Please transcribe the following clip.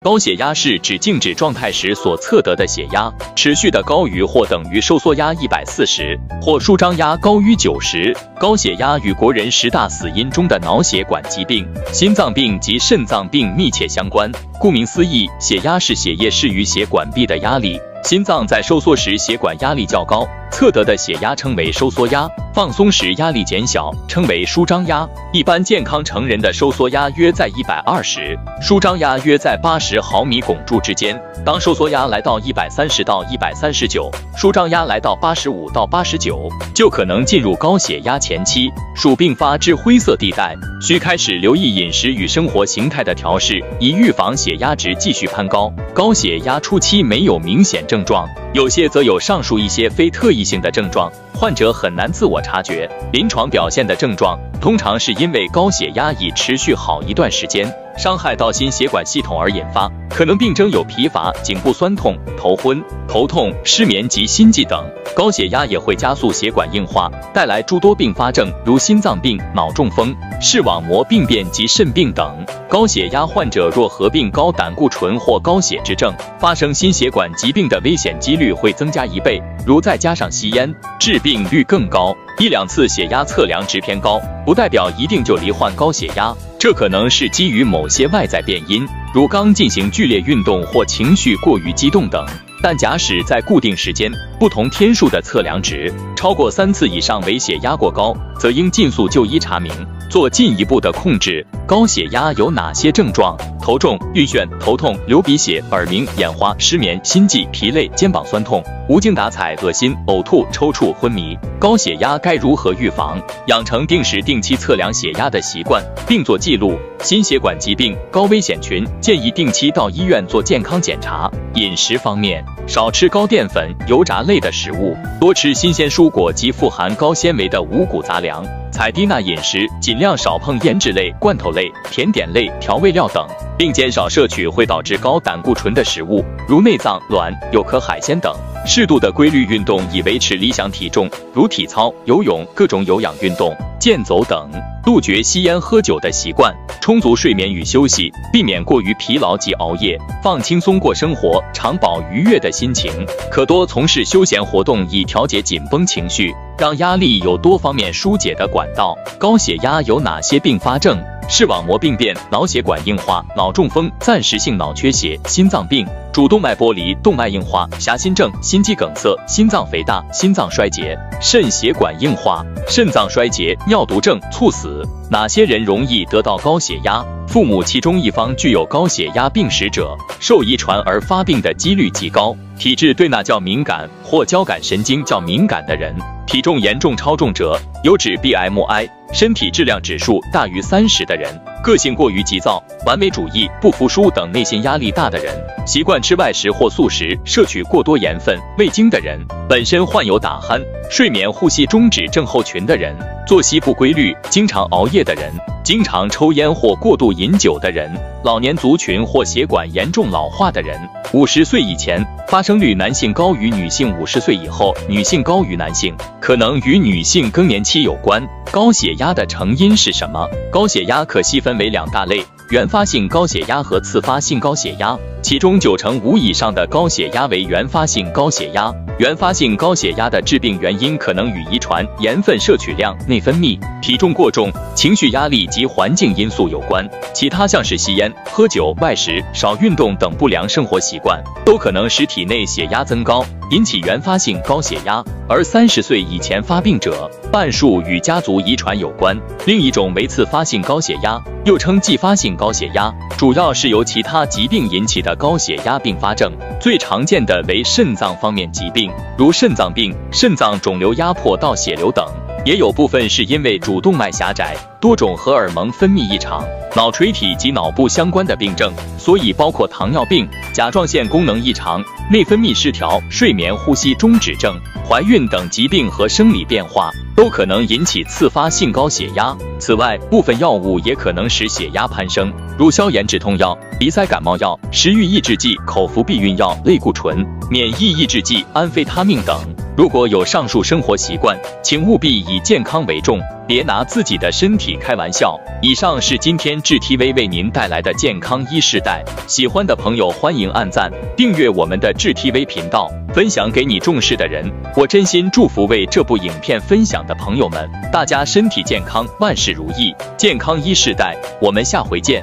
高血压是指静止状态时所测得的血压持续的高于或等于收缩压140，或舒张压高于90。高血压与国人10大死因中的脑血管疾病、心脏病及肾脏病密切相关。顾名思义，血压是血液施于血管壁的压力。心脏在收缩时血管压力较高，测得的血压称为收缩压；放松时压力减小，称为舒张压。一般健康成人的收缩压约在120，舒张压约在80毫米汞柱之间。当收缩压来到130到139，舒张压来到85到89，就可能进入高血压前期，属并发之灰色地带，需开始留意饮食与生活形态的调试，以预防血压值继续攀高。高血压初期没有明显症状，有些则有上述一些非特异性的症状，患者很难自我察觉。临床表现的症状通常是因为高血压已持续好一段时间，伤害到心血管系统而引发，可能病征有疲乏、颈部酸痛、头昏、头痛、失眠及心悸等。高血压也会加速血管硬化，带来诸多并发症，如心脏病、脑中风、视网膜病变及肾病等。高血压患者若合并高胆固醇或高血脂症，发生心血管疾病的危险几率会增加1倍，如再加上吸烟，致病率更高。1、2次血压测量值偏高，不代表一定就罹患高血压，这可能是基于某些外在变因，如刚进行剧烈运动或情绪过于激动等。但假使在固定时间、不同天数的测量值超过3次以上为血压过高，则应尽速就医查明，做进一步的控制。高血压有哪些症状？头重、晕眩、头痛、流鼻血、耳鸣、眼花、失眠、心悸、疲累、肩膀酸痛、无精打采、恶心、呕吐、抽搐、昏迷。高血压该如何预防？养成定时定期测量血压的习惯，并做记录。心血管疾病高危险群建议定期到医院做健康检查。饮食方面，少吃高淀粉、油炸类的食物，多吃新鲜蔬果及富含高纤维的五谷杂粮。采低钠饮食，尽量少碰腌制类、罐头类、甜点类、调味料等，并减少摄取会导致高胆固醇的食物，如内脏、卵、有壳海鲜等。适度的规律运动以维持理想体重，如体操、游泳、各种有氧运动、健走等。杜绝吸烟喝酒的习惯，充足睡眠与休息，避免过于疲劳及熬夜，放轻松过生活，常保愉悦的心情。可多从事休闲活动以调节紧绷情绪，让压力有多方面疏解的管道。高血压有哪些并发症？视网膜病变、脑血管硬化、脑中风、暂时性脑缺血、心脏病、主动脉剥离、动脉硬化、狭心症、心肌梗塞、心脏肥大、心脏衰竭、肾血管硬化、肾脏衰竭、尿毒症、猝死。哪些人容易得到高血压？父母其中一方具有高血压病史者，受遗传而发病的几率极高。体质对钠较敏感或交感神经较敏感的人，体重严重超重者，有指 BMI、身体质量指数大于30的人，个性过于急躁、完美主义、不服输等内心压力大的人，习惯吃外食或素食、摄取过多盐分、味精的人，本身患有打鼾、睡眠呼吸中止症候群的人，作息不规律、经常熬夜的人，经常抽烟或过度饮酒的人，老年族群或血管严重老化的人。50岁以前发生率男性高于女性，50岁以后女性高于男性，可能与女性更年期有关。高血压的成因是什么？高血压可细分为2大类，原发性高血压和次发性高血压，其中95%以上的高血压为原发性高血压。原发性高血压的致病原因可能与遗传、盐分摄取量、内分泌、体重过重、情绪压力及环境因素有关。其他像是吸烟、喝酒、外食、少运动等不良生活习惯，都可能使体内血压增高，引起原发性高血压。而30岁以前发病者，半数与家族遗传有关。另一种为次发性高血压，又称继发性高血压，主要是由其他疾病引起的高血压并发症，最常见的为肾脏方面疾病，如肾脏病、肾脏肿瘤压迫到血流等。也有部分是因为主动脉狭窄、多种荷尔蒙分泌异常、脑垂体及脑部相关的病症，所以包括糖尿病、甲状腺功能异常、内分泌失调、睡眠呼吸中止症、怀孕等疾病和生理变化，都可能引起次发性高血压。此外，部分药物也可能使血压攀升，如消炎止痛药、鼻塞感冒药、食欲抑制剂、口服避孕药、类固醇、免疫抑制剂、安非他命等。如果有上述生活习惯，请务必以健康为重，别拿自己的身体开玩笑。以上是今天智 TV 为您带来的健康一世代，喜欢的朋友欢迎按赞、订阅我们的智 TV 频道，分享给你重视的人。我真心祝福为这部影片分享的朋友们，大家身体健康，万事如意，健康一世代，我们下回见。